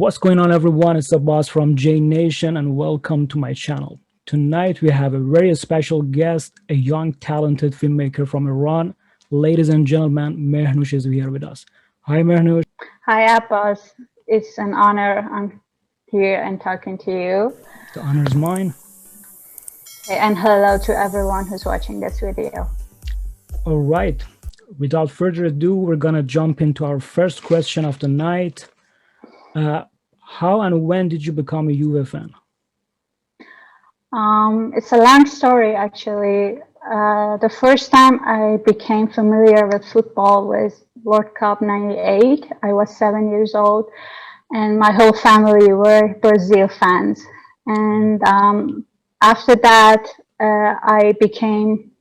What's going on, everyone? It's the boss from J Nation, and welcome to my channel. Tonight, we have a very special guest, a young, talented filmmaker from Iran. Ladies and gentlemen, Mehrnoosh is here with us. Hi, Mehrnoosh. Hi, Abbas. It's an honor I'm here and talking to you. The honor is mine. And hello to everyone who's watching this video. All right. Without further ado, we're going to jump into our first question of the night. How and when did you become a Juve fan? It's a long story, actually. The first time I became familiar with football was World Cup '98. I was 7 years old, and my whole family were Brazil fans. And after that, I became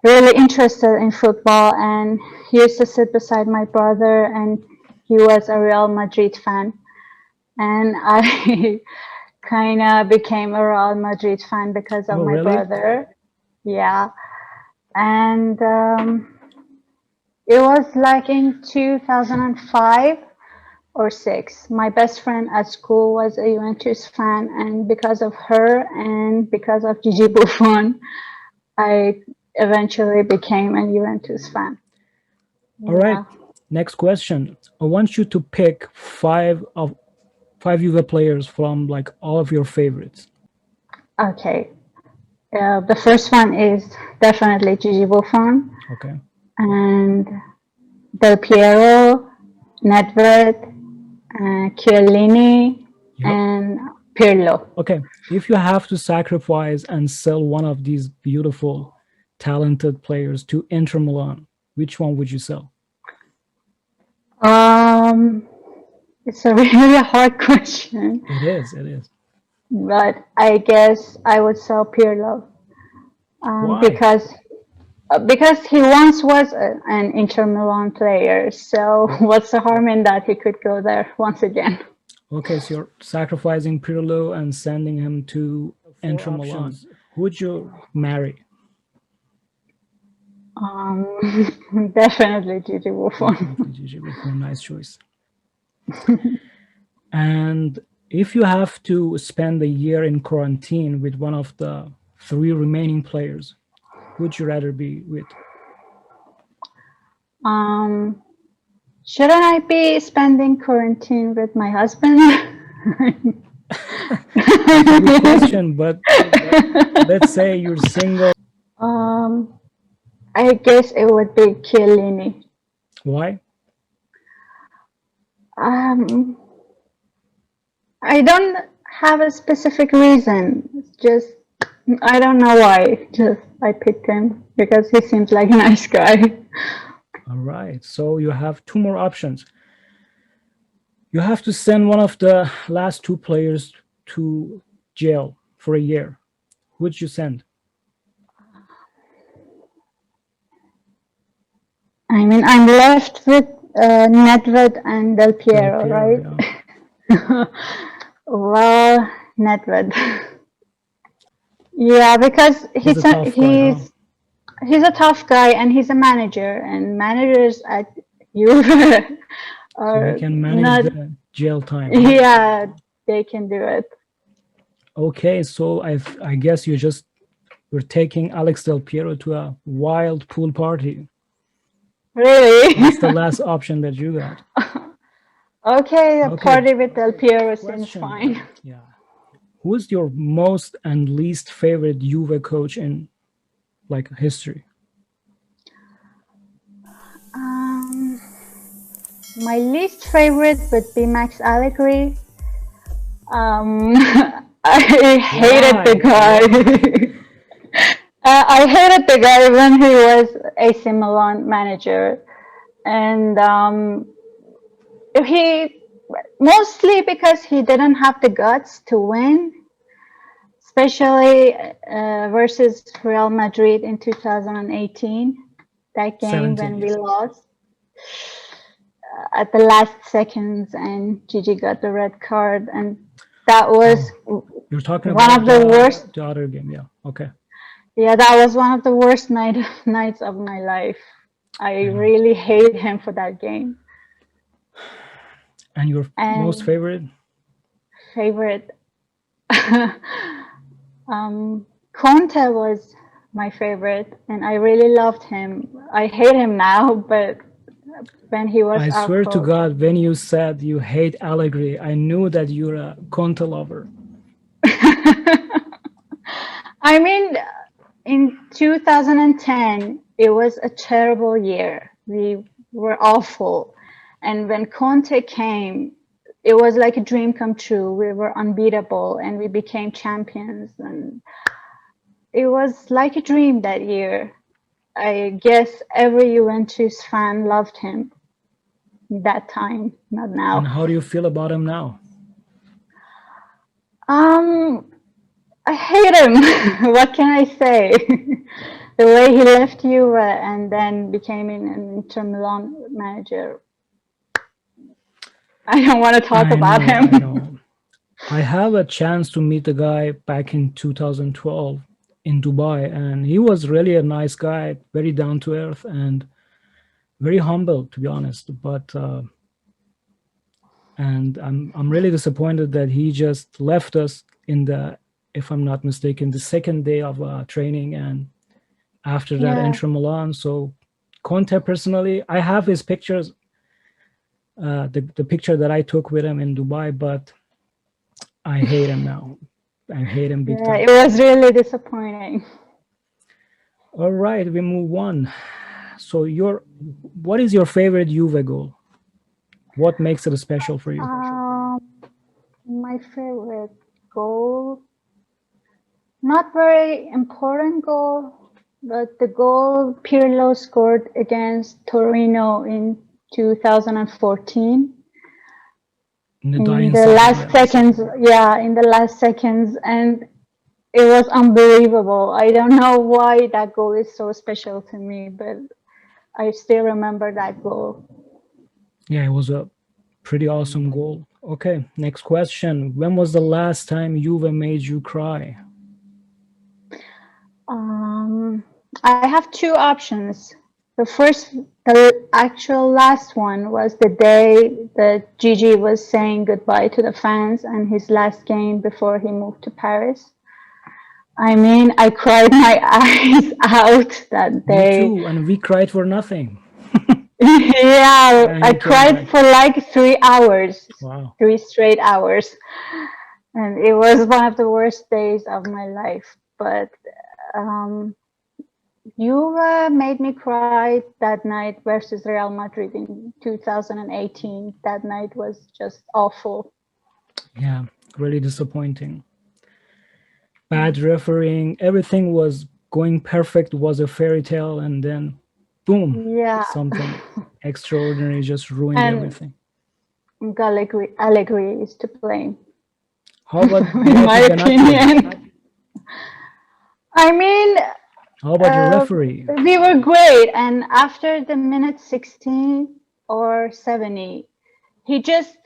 really interested in football, and he used to sit beside my brother, and he was a Real Madrid fan. And I kind of became a Real Madrid fan because of my brother. Yeah. And it was like in 2005 or 6. My best friend at school was a Juventus fan, and because of her and because of Gigi Buffon, I eventually became a Juventus fan. All right. Next question. I want you to pick five Juve players from like all of your favorites. Okay. The first one is definitely Gigi Buffon. Okay. And Del Piero, Nedved, Chiellini, and Pirlo. Okay. If you have to sacrifice and sell one of these beautiful, talented players to Inter Milan, which one would you sell? It's a really hard question. It is. It is. But I guess I would sell Pirlo. Why? Because he once was an Inter Milan player. So what's the harm in that? He could go there once again. Okay, so you're sacrificing Pirlo and sending him to Inter Milan. Who would you marry? Definitely Gigi Buffon. Gigi Buffon, nice choice. And if you have to spend a year in quarantine with one of the 3 remaining players, who would you rather be with? Shouldn't I be spending quarantine with my husband? Good question, but let's say you're single. I guess it would be Chiellini. Why? I don't have a specific reason. It's just, I don't know why. Just I picked him because he seems like a nice guy. All right. So you have 2 more options. You have to send one of the last 2 players to jail for a year. Who would you send? I mean, I'm left with Nedved and Del Piero, right? Yeah. Well, Nedved. Yeah, because he's a tough guy and he's a manager, and managers at Juve so they can manage the jail time. Yeah, they can do it. Okay, so I guess you're taking Alex Del Piero to a wild pool party. Really? That's the last option that you got. Okay, the party with Del Piero seems fine. Yeah. Who is your most and least favorite Juve coach in like history? My least favorite would be Max Allegri. I hated the guy. I hated the guy when he was AC Milan manager, and mostly because he didn't have the guts to win, especially versus Real Madrid in 2018. That game when we lost at the last seconds, and Gigi got the red card, and that was you're talking one about of the worst. The other game, yeah. Okay. Yeah, that was one of the worst nights of my life. I really hate him for that game. And your most And favorite? favorite, Conte was my favorite, and I really loved him. I hate him now, but when he was I our swear to coach. God, when you said you hate Allegri, I knew that you're a Conte lover. I mean, in 2010, it was a terrible year. We were awful. And when Conte came, it was like a dream come true. We were unbeatable and we became champions. And it was like a dream that year. I guess every Juventus fan loved him that time, not And now. how do you feel about him now? Um, I hate him. What can I say? The way he left Juve and then became an Inter Milan manager. I don't want to talk I about know, I him. know. I have a chance to meet the guy back in 2012 in Dubai, and he was really a nice guy, very down to earth and very humble, to be honest. But and I'm really disappointed that he just left us in the, if I'm not mistaken, the second day of training, and after that, Yeah, Inter Milan. So Conte, personally, I have his pictures, the picture that I took with him in Dubai, but I hate him now. I hate him big yeah, time. it was really disappointing. All right, we move on. So what is your favorite Juve goal? What makes it special for you? Um, my favorite goal, not very important goal, but the goal Pirlo scored against Torino in 2014. In the In dying the second, last yeah. seconds, yeah, in the last seconds, and it was unbelievable. I don't know why that goal is so special to me, but I still remember that goal. Yeah, it was a pretty awesome goal. Okay, next question. When was the last time Juve made you cry? Um, I have two options. The actual last one was the day that Gigi was saying goodbye to the fans and his last game before he moved to Paris. I mean, I cried my eyes out that Me day. too, and we cried for nothing. Yeah, And I he came cried back. for like 3 hours, Wow. 3 straight hours. And it was one of the worst days of my life. But um, you made me cry that night versus Real Madrid in 2018. That night was just awful. Yeah, really disappointing. Bad refereeing, everything was going perfect, was a fairy tale, and then boom, Yeah. something extraordinary just ruined And everything. Allegri is to blame, How about in my Beati Benatia? opinion. I mean, How about your referee? we were great, and after the minute 16 or 70, he just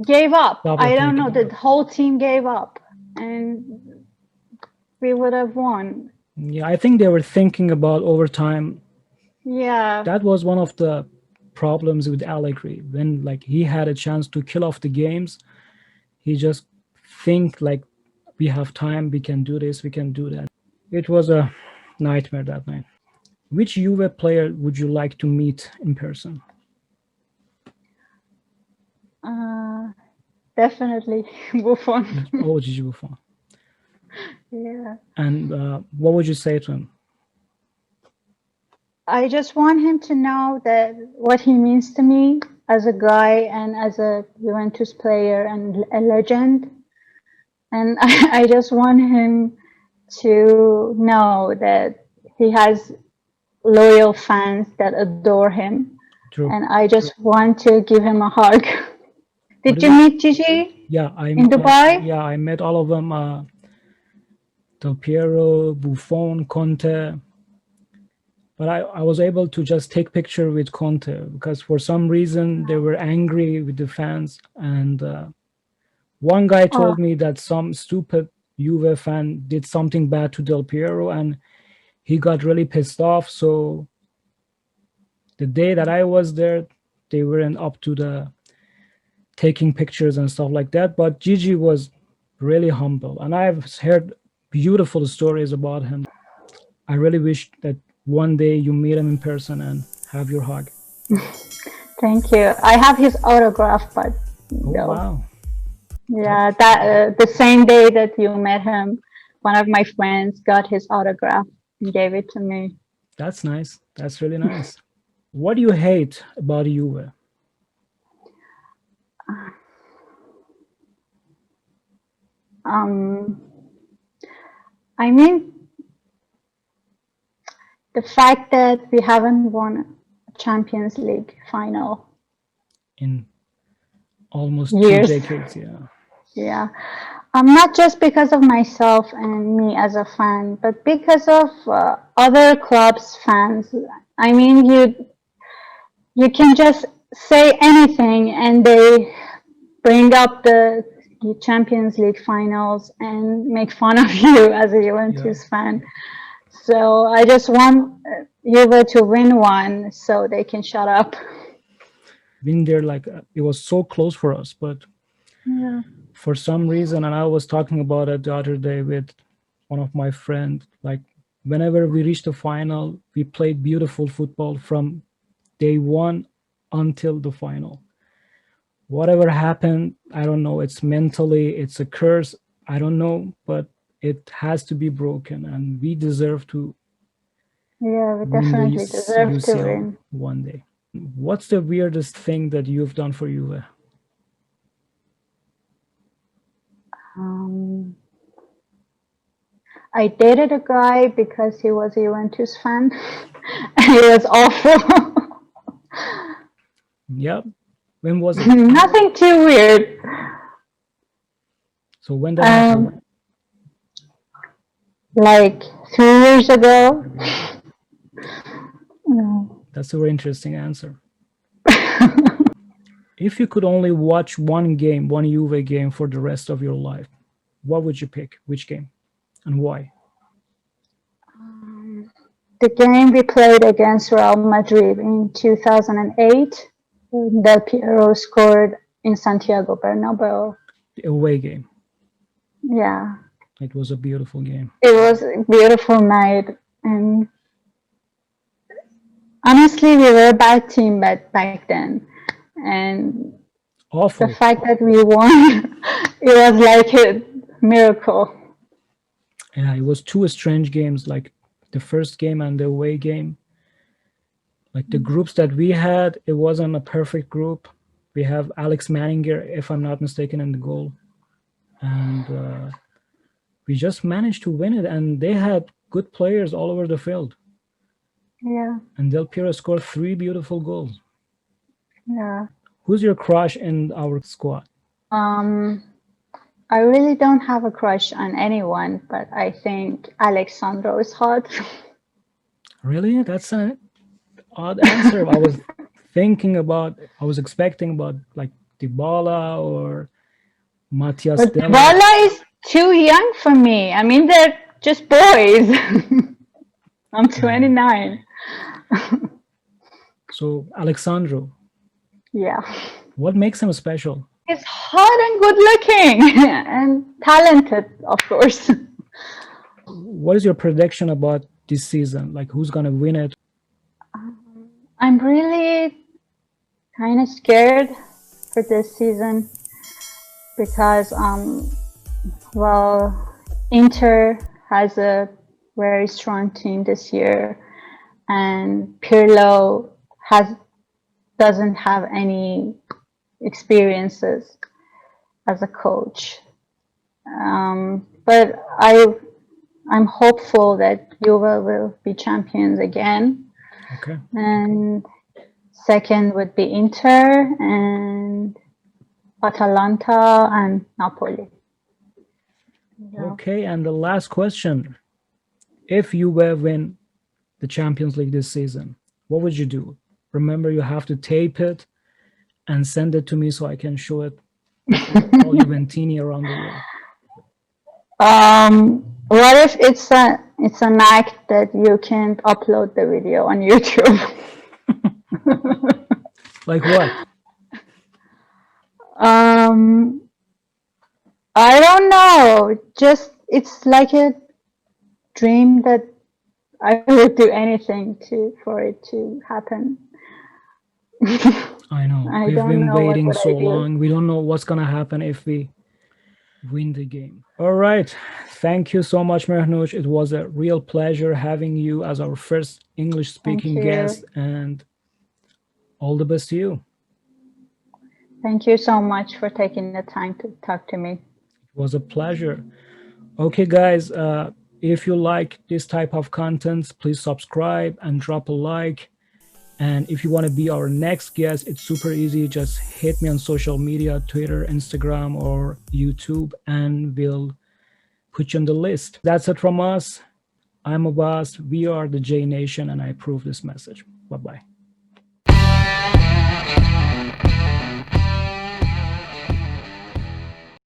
gave up. Stop I don't know, attacking. the whole team gave up, and we would have won. Yeah, I think they were thinking about overtime. Yeah, That was one of the problems with Allegri. When like he had a chance to kill off the games, he just think like we have time, we can do this, we can do that. It was a nightmare that night. Which Juve player would you like to meet in person? uh, definitely Buffon. Oh, Gigi Buffon. Yeah, And what would you say to him? I just want him to know that what he means to me as a guy and as a Juventus player and a legend. And I just want him to know that he has loyal fans that adore him. True. And I just want to give him a hug. What Did is you it? meet Gigi Yeah, in Dubai? yeah, I met all of them. Del Piero, Buffon, Conte. But I was able to just take picture with Conte because for some reason they were angry with the fans. And one guy Oh, told me that some stupid Juve fan did something bad to Del Piero and he got really pissed off. So the day that I was there, they weren't up to the taking pictures and stuff like that. But Gigi was really humble, and I've heard beautiful stories about him. I really wish that one day you meet him in person and have your hug. Thank you. I have his autograph, but Oh no. wow! Yeah, that the same day that you met him, one of my friends got his autograph and gave it to me. That's nice. That's really nice. What do you hate about Juve? Um, I mean, the fact that we haven't won a Champions League final In almost years. 2 decades, yeah. Yeah, not just because of myself and me as a fan, but because of other clubs' fans. I mean, you can just say anything, and they bring up the Champions League finals and make fun of you as a Juventus fan. So I just want Juve to win one so they can shut up. Been there, like it was so close for us, but Yeah. for some reason, and I was talking about it the other day with one of my friends, like whenever we reached the final, we played beautiful football from day one until the final. Whatever happened, I don't know. It's mentally, it's a curse. I don't know, but it has to be broken, and we deserve to Yeah, we win the definitely deserve to UCL win. one day. What's the weirdest thing that you've done for Juve? I dated a guy because he was a Juventus fan. And he was awful. Yep. When was it? Nothing too weird. So when that happened? Like 3 years ago. That's a very interesting answer. If you could only watch one game, one Juve game for the rest of your life, what would you pick? Which game and why? The game we played against Real Madrid in 2008, Del Piero scored in Santiago Bernabeu. The away game. Yeah. It was a beautiful game. It was a beautiful night, and honestly, we were a bad team back then, and Awful. the fact that we won, it was like a miracle. Yeah, it was two strange games, like the first game and the away game. Like the groups that we had, it wasn't a perfect group. We have Alex Manninger, if I'm not mistaken, in the goal. And we just managed to win it, and they had good players all over the field. Yeah. And Del Piero scored 3 beautiful goals. Yeah. Who's your crush in our squad? I really don't have a crush on anyone, but I think Alexandro is hot. Really? That's an odd answer. I was expecting about like Dybala or Matias But Della. Dybala is too young for me. I mean, they're just boys. I'm 29. So Alexandro. Yeah. What makes him special? He's hot and good looking and talented, of course. What is your prediction about this season? Like who's gonna win it? I'm really kind of scared for this season because, well, Inter has a very strong team this year, and Pirlo doesn't have any experiences as a coach. But I'm hopeful that Juve will be champions again. Okay. And second would be Inter and Atalanta and Napoli. Yeah. Okay, and the last question. If you were win the Champions League this season, what would you do? Remember, you have to tape it and send it to me so I can show it all Juventini around the world. What if it's an act that you can't upload the video on YouTube? Like what? Um, I don't know. Just it's like a dream that I would do anything to for it to happen. I know. I We've don't been know what waiting would I so do. long. We don't know what's going to happen if we win the game. All right. Thank you so much, Mehrnoosh. It was a real pleasure having you as our first English Thank speaking you. guest, and all the best to you. Thank you so much for taking the time to talk to me. It was a pleasure. Okay, guys, if you like this type of content, please subscribe and drop a like. And if you want to be our next guest, it's super easy. Just hit me on social media, Twitter, Instagram, or YouTube, and we'll put you on the list. That's it from us. I'm Abbas. We are the J Nation, and I approve this message. Bye bye.